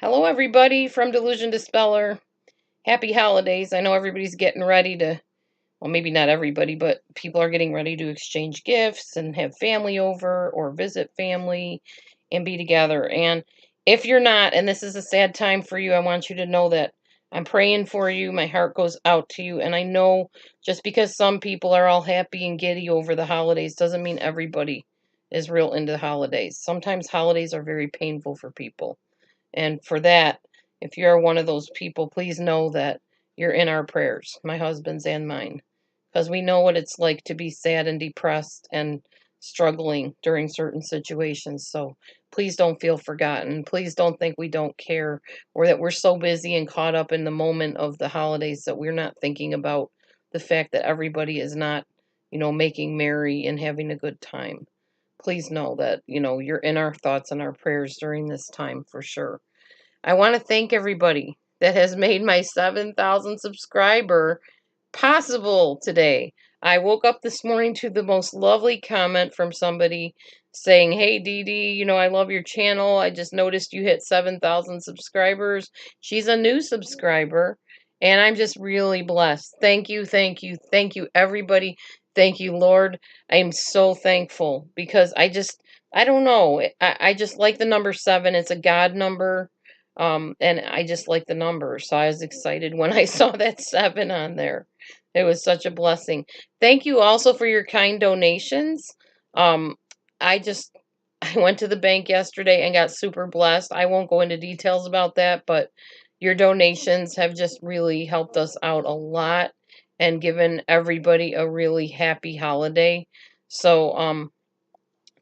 Hello, everybody from DelusionDispeller. Happy holidays. I know everybody's getting ready to, well, maybe not everybody, but people are getting ready to exchange gifts and have family over or visit family and be together. And if you're not, and this is a sad time for you, I want you to know that I'm praying for you. My heart goes out to you. And I know just because some people are all happy and giddy over the holidays doesn't mean everybody is real into the holidays. Sometimes holidays are very painful for people. And for that, if you're one of those people, please know that you're in our prayers, my husband's and mine, because we know what it's like to be sad and depressed and struggling during certain situations. So please don't feel forgotten. Please don't think we don't care or that we're so busy and caught up in the moment of the holidays that we're not thinking about the fact that everybody is not, making merry and having a good time. Please know that, you're in our thoughts and our prayers during this time for sure. I want to thank everybody that has made my 7,000 subscriber possible today. I woke up this morning to the most lovely comment from somebody saying, "Hey Dee Dee, I love your channel. I just noticed you hit 7,000 subscribers." She's a new subscriber, and I'm just really blessed. Thank you, thank you, thank you, everybody. Thank you, Lord. I am so thankful because I don't know. I just like the number 7. It's a God number. And I just like the number. So I was excited when I saw that 7 on there. It was such a blessing. Thank you also for your kind donations. Um, I just I went to the bank yesterday and got super blessed. I won't go into details about that, but your donations have just really helped us out a lot and given everybody a really happy holiday. So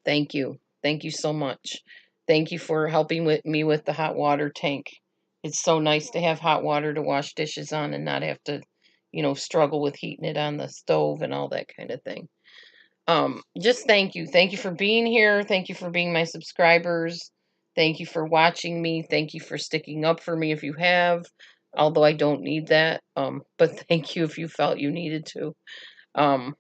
thank you. Thank you so much. Thank you for helping with me with the hot water tank. It's so nice to have hot water to wash dishes on and not have to, struggle with heating it on the stove and all that kind of thing. Just thank you. Thank you for being here. Thank you for being my subscribers. Thank you for watching me. Thank you for sticking up for me if you have, although I don't need that. But thank you if you felt you needed to. Um,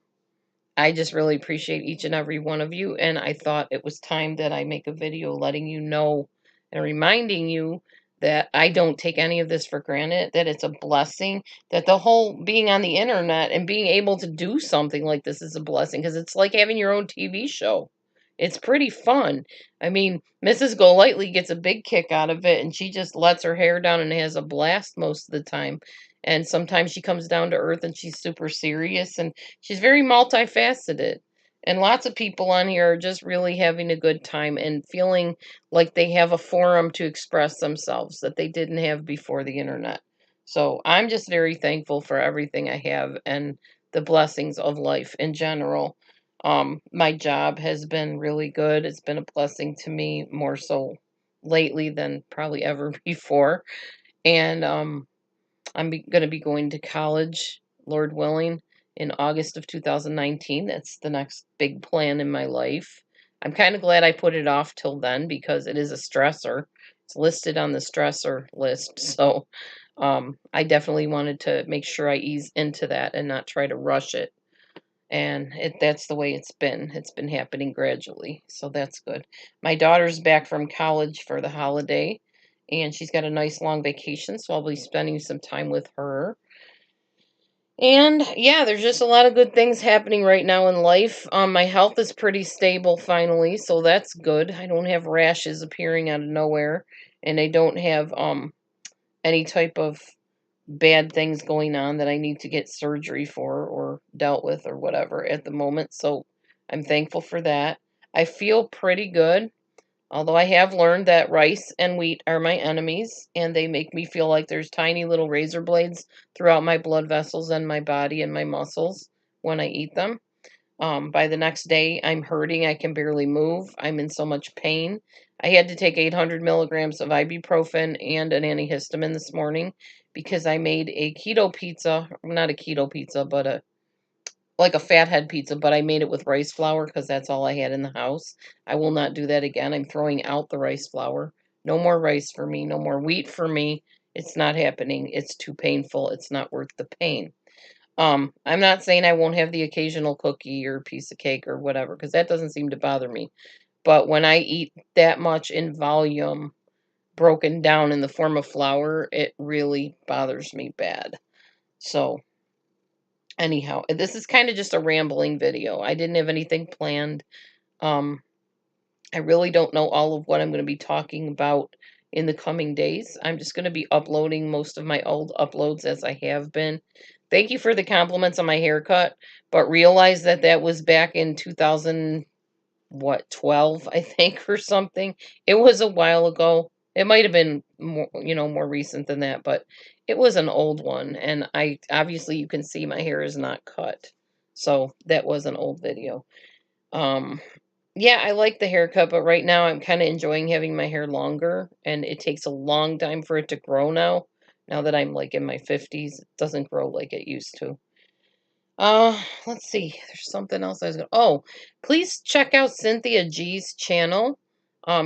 I just really appreciate each and every one of you, and I thought it was time that I make a video letting you know and reminding you that I don't take any of this for granted, that it's a blessing, that the whole being on the internet and being able to do something like this is a blessing because it's like having your own TV show. It's pretty fun. I mean, Mrs. Golightly gets a big kick out of it, and she just lets her hair down and has a blast most of the time. And sometimes she comes down to earth and she's super serious, and she's very multifaceted. And lots of people on here are just really having a good time and feeling like they have a forum to express themselves that they didn't have before the internet. So I'm just very thankful for everything I have and the blessings of life in general. My job has been really good. It's been a blessing to me more so lately than probably ever before. And going to be going to college, Lord willing, in August of 2019. That's the next big plan in my life. I'm kind of glad I put it off till then because it is a stressor. It's listed on the stressor list. So I definitely wanted to make sure I ease into that and not try to rush it. And that's the way it's been. It's been happening gradually. So that's good. My daughter's back from college for the holiday and she's got a nice long vacation, so I'll be spending some time with her. And yeah, there's just a lot of good things happening right now in life. My health is pretty stable finally, so that's good. I don't have rashes appearing out of nowhere, and I don't have any type of bad things going on that I need to get surgery for or dealt with or whatever at the moment. So I'm thankful for that. I feel pretty good. Although I have learned that rice and wheat are my enemies, and they make me feel like there's tiny little razor blades throughout my blood vessels and my body and my muscles when I eat them. By the next day, I'm hurting. I can barely move. I'm in so much pain. I had to take 800 milligrams of ibuprofen and an antihistamine this morning because I made a keto pizza. Not a keto pizza, but like a fathead pizza, but I made it with rice flour because that's all I had in the house. I will not do that again. I'm throwing out the rice flour. No more rice for me. No more wheat for me. It's not happening. It's too painful. It's not worth the pain. I'm not saying I won't have the occasional cookie or piece of cake or whatever because that doesn't seem to bother me. But when I eat that much in volume broken down in the form of flour, it really bothers me bad. So anyhow, this is kind of just a rambling video. I didn't have anything planned. I really don't know all of what I'm going to be talking about in the coming days. I'm just going to be uploading most of my old uploads as I have been. Thank you for the compliments on my haircut, but realize that that was back in 2012, I think, or something. It was a while ago. It might have been more, more recent than that, but it was an old one, and obviously you can see my hair is not cut. So that was an old video. Yeah, I like the haircut, but right now I'm kind of enjoying having my hair longer, and it takes a long time for it to grow now. Now that I'm like in my 50s, it doesn't grow like it used to. Let's see. There's something else I was going to. Oh, please check out Cynthia G's channel.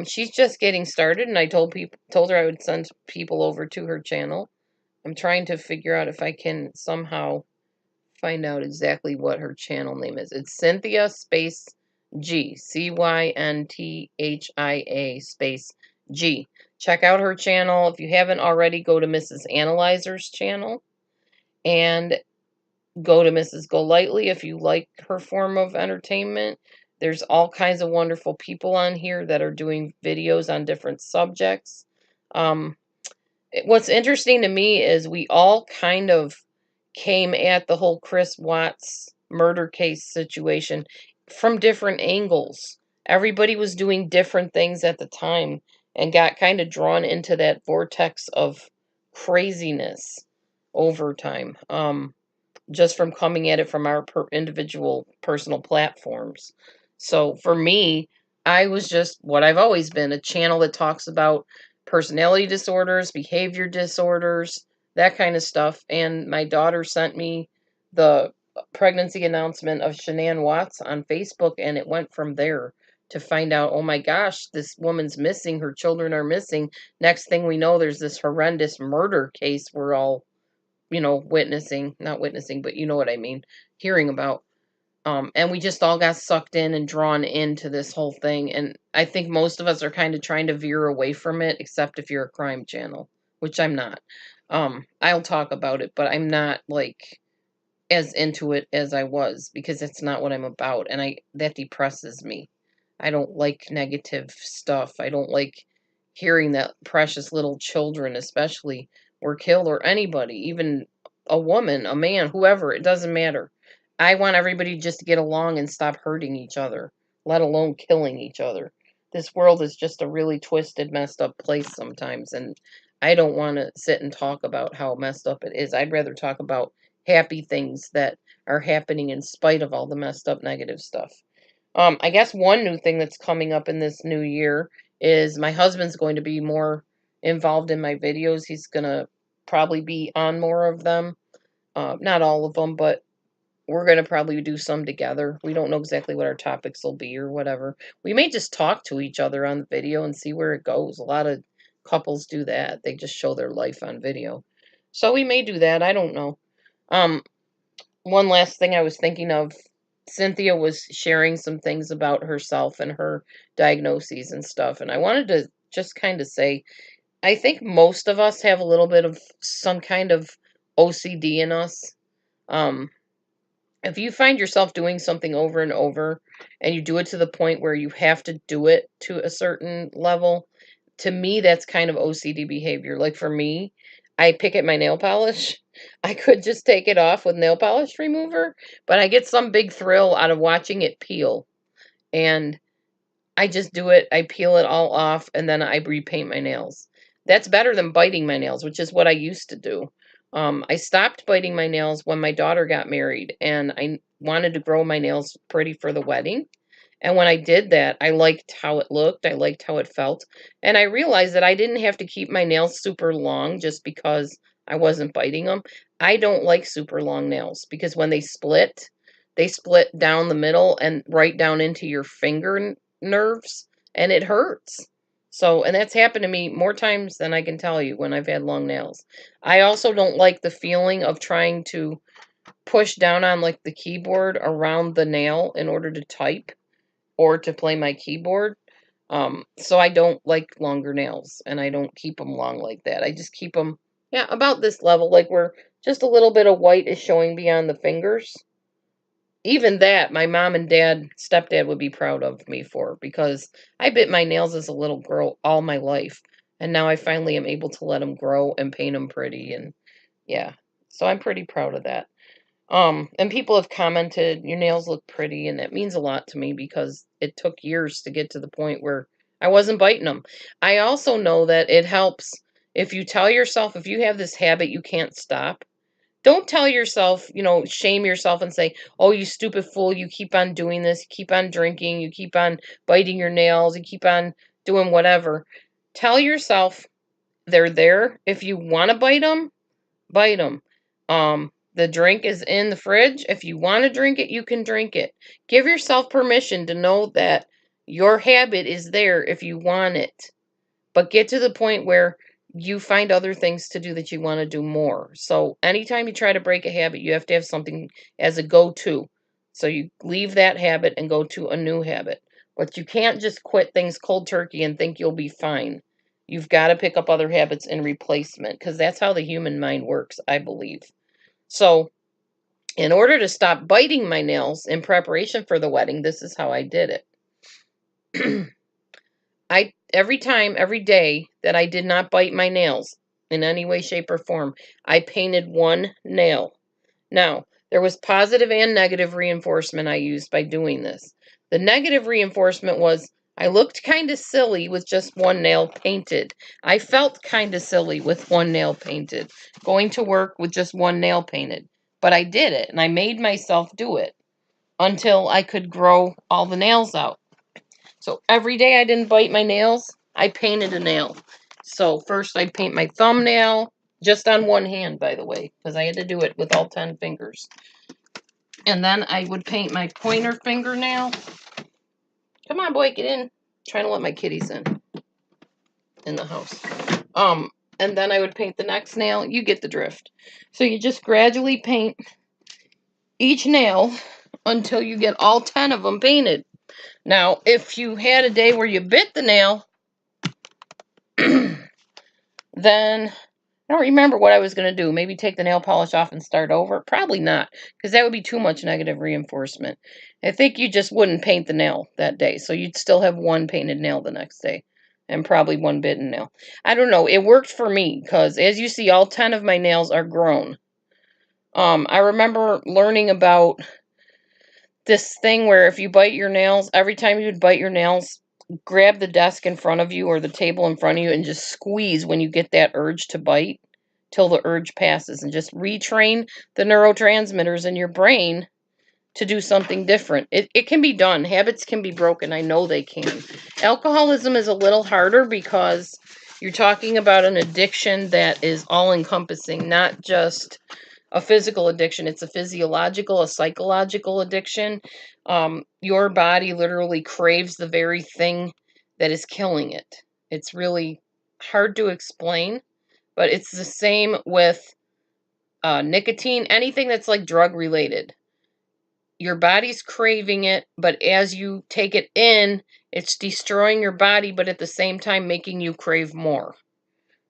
She's just getting started, and I told her I would send people over to her channel. I'm trying to figure out if I can somehow find out exactly what her channel name is. It's Cynthia space G, Cynthia space G. Check out her channel. If you haven't already, go to Mrs. Analyzer's channel and go to Mrs. Golightly if you like her form of entertainment. There's all kinds of wonderful people on here that are doing videos on different subjects. What's interesting to me is we all kind of came at the whole Chris Watts murder case situation from different angles. Everybody was doing different things at the time and got kind of drawn into that vortex of craziness over time. Just from coming at it from our individual personal platforms. So for me, I was just what I've always been, a channel that talks about personality disorders, behavior disorders, that kind of stuff. And my daughter sent me the pregnancy announcement of Shanann Watts on Facebook, and it went from there to find out, oh my gosh, this woman's missing, her children are missing. Next thing we know, there's this horrendous murder case we're all not witnessing, but you know what I mean, hearing about. And we just all got sucked in and drawn into this whole thing. And I think most of us are kind of trying to veer away from it, except if you're a crime channel, which I'm not. I'll talk about it, but I'm not like as into it as I was because it's not what I'm about. And that depresses me. I don't like negative stuff. I don't like hearing that precious little children, especially, were killed, or anybody, even a woman, a man, whoever, it doesn't matter. I want everybody just to get along and stop hurting each other, let alone killing each other. This world is just a really twisted, messed up place sometimes, and I don't want to sit and talk about how messed up it is. I'd rather talk about happy things that are happening in spite of all the messed up negative stuff. I guess one new thing that's coming up in this new year is my husband's going to be more involved in my videos. He's going to probably be on more of them. Not all of them, but we're going to probably do some together. We don't know exactly what our topics will be or whatever. We may just talk to each other on the video and see where it goes. A lot of couples do that. They just show their life on video. So we may do that. I don't know. One last thing I was thinking of, Cynthia was sharing some things about herself and her diagnoses and stuff. And I wanted to just kind of say, I think most of us have a little bit of some kind of OCD in us. If you find yourself doing something over and over and you do it to the point where you have to do it to a certain level, to me, that's kind of OCD behavior. Like for me, I pick at my nail polish. I could just take it off with nail polish remover, but I get some big thrill out of watching it peel. And I just do it. I peel it all off and then I repaint my nails. That's better than biting my nails, which is what I used to do. I stopped biting my nails when my daughter got married and I wanted to grow my nails pretty for the wedding. And when I did that, I liked how it looked. I liked how it felt. And I realized that I didn't have to keep my nails super long just because I wasn't biting them. I don't like super long nails because when they split down the middle and right down into your finger nerves, and it hurts. So, and that's happened to me more times than I can tell you when I've had long nails. I also don't like the feeling of trying to push down on like the keyboard around the nail in order to type or to play my keyboard. So I don't like longer nails, and I don't keep them long like that. I just keep them, yeah, about this level, like where just a little bit of white is showing beyond the fingers. Even that, my mom and stepdad would be proud of me for, because I bit my nails as a little girl all my life, and now I finally am able to let them grow and paint them pretty, and yeah, so I'm pretty proud of that. And people have commented, your nails look pretty, and that means a lot to me because it took years to get to the point where I wasn't biting them. I also know that it helps if you tell yourself, if you have this habit you can't stop, don't tell yourself, shame yourself and say, oh, you stupid fool, you keep on doing this, you keep on drinking, you keep on biting your nails, you keep on doing whatever. Tell yourself they're there. If you want to bite them. The drink is in the fridge. If you want to drink it, you can drink it. Give yourself permission to know that your habit is there if you want it. But get to the point where you find other things to do that you want to do more. So anytime you try to break a habit, you have to have something as a go-to. So you leave that habit and go to a new habit. But you can't just quit things cold turkey and think you'll be fine. You've got to pick up other habits in replacement, because that's how the human mind works, I believe. So in order to stop biting my nails in preparation for the wedding, this is how I did it. Every day that I did not bite my nails in any way, shape, or form, I painted one nail. Now, there was positive and negative reinforcement I used by doing this. The negative reinforcement was I looked kind of silly with just one nail painted. I felt kind of silly with one nail painted, going to work with just one nail painted. But I did it, and I made myself do it until I could grow all the nails out. So every day I didn't bite my nails, I painted a nail. So first I'd paint my thumbnail, just on one hand, by the way, because I had to do it with all 10 fingers. And then I would paint my pointer fingernail. Come on, boy, get in. I'm trying to let my kitties in the house. And then I would paint the next nail. You get the drift. So you just gradually paint each nail until you get all 10 of them painted. Now, if you had a day where you bit the nail, then I don't remember what I was going to do. Maybe take the nail polish off and start over? Probably not, because that would be too much negative reinforcement. I think you just wouldn't paint the nail that day, so you'd still have one painted nail the next day, and probably one bitten nail. I don't know. It worked for me, because as you see, all 10 of my nails are grown. I remember learning about this thing where if you bite your nails, every time you would bite your nails, grab the desk in front of you or the table in front of you and just squeeze when you get that urge to bite till the urge passes, and just retrain the neurotransmitters in your brain to do something different. It can be done. Habits can be broken. I know they can. Alcoholism is a little harder because you're talking about an addiction that is all encompassing, not just a physical addiction. It's a physiological, a psychological addiction. Your body literally craves the very thing that is killing it. It's really hard to explain, but it's the same with nicotine, anything that's like drug related. Your body's craving it, but as you take it in, it's destroying your body, but at the same time making you crave more.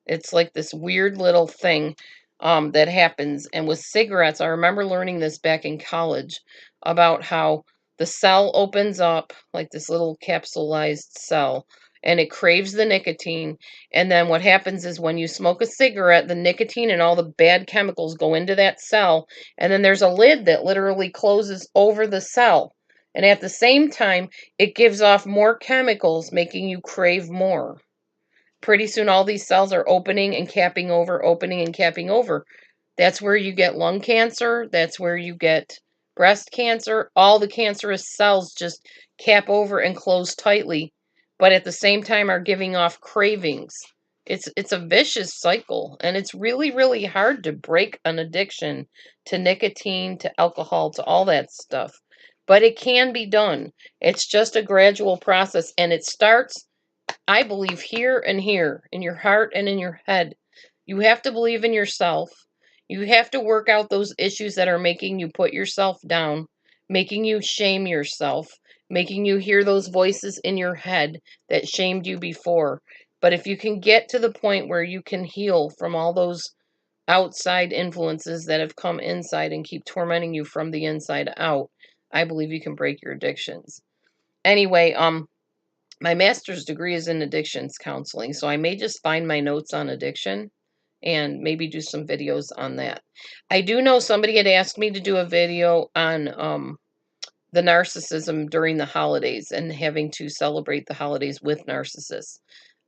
It's like this weird little thing that happens. And with cigarettes, I remember learning this back in college about how the cell opens up like this little capsulized cell, and it craves the nicotine. And then what happens is when you smoke a cigarette, the nicotine and all the bad chemicals go into that cell. And then there's a lid that literally closes over the cell. And at the same time, it gives off more chemicals, making you crave more. Pretty soon all these cells are opening and capping over, opening and capping over. That's where you get lung cancer. That's where you get breast cancer. All the cancerous cells just cap over and close tightly, but at the same time are giving off cravings. It's a vicious cycle, and it's really, really hard to break an addiction to nicotine, to alcohol, to all that stuff. But it can be done. It's just a gradual process, and it starts, I believe, here and here, in your heart and in your head. You have to believe in yourself. You have to work out those issues that are making you put yourself down, making you shame yourself, making you hear those voices in your head that shamed you before. But if you can get to the point where you can heal from all those outside influences that have come inside and keep tormenting you from the inside out, I believe you can break your addictions. Anyway, my master's degree is in addictions counseling, so I may just find my notes on addiction and maybe do some videos on that. I do know somebody had asked me to do a video on the narcissism during the holidays and having to celebrate the holidays with narcissists.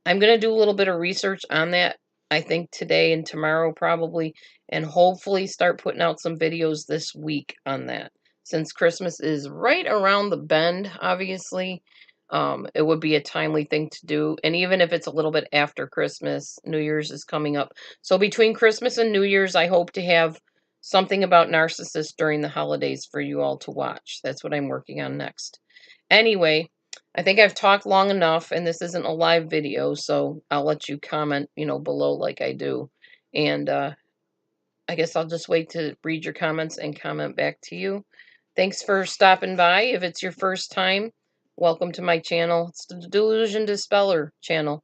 I'm going to do a little bit of research on that, I think today and tomorrow probably, and hopefully start putting out some videos this week on that. Since Christmas is right around the bend, obviously, it would be a timely thing to do. And even if it's a little bit after Christmas, New Year's is coming up. So between Christmas and New Year's, I hope to have something about narcissists during the holidays for you all to watch. That's what I'm working on next. Anyway, I think I've talked long enough, and this isn't a live video, so I'll let you comment, below like I do. And I guess I'll just wait to read your comments and comment back to you. Thanks for stopping by. If it's your first time, welcome to my channel. It's the Delusion Dispeller channel.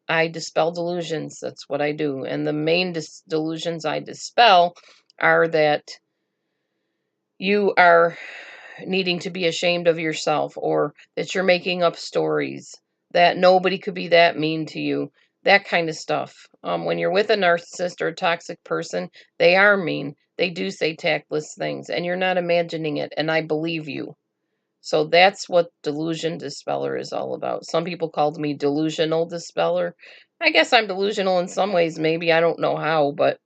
I dispel delusions. That's what I do. And the main delusions I dispel are that you are needing to be ashamed of yourself, or that you're making up stories, that nobody could be that mean to you, that kind of stuff. When you're with a narcissist or a toxic person, they are mean. They do say tactless things, and you're not imagining it, and I believe you. So that's what Delusion Dispeller is all about. Some people called me Delusional Dispeller. I guess I'm delusional in some ways, maybe. I don't know how, but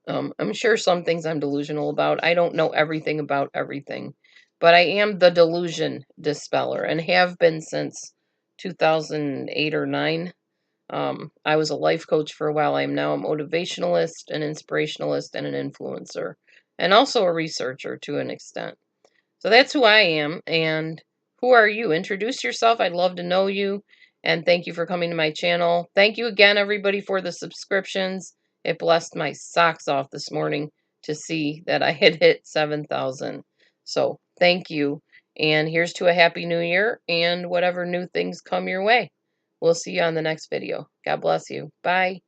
I'm sure some things I'm delusional about. I don't know everything about everything. But I am the Delusion Dispeller and have been since 2008 or 9. I was a life coach for a while. I am now a motivationalist, an inspirationalist, and an influencer, and also a researcher to an extent. So that's who I am. And who are you? Introduce yourself. I'd love to know you. And thank you for coming to my channel. Thank you again, everybody, for the subscriptions. It blessed my socks off this morning to see that I had hit 7,000. So thank you. And here's to a happy new year and whatever new things come your way. We'll see you on the next video. God bless you. Bye.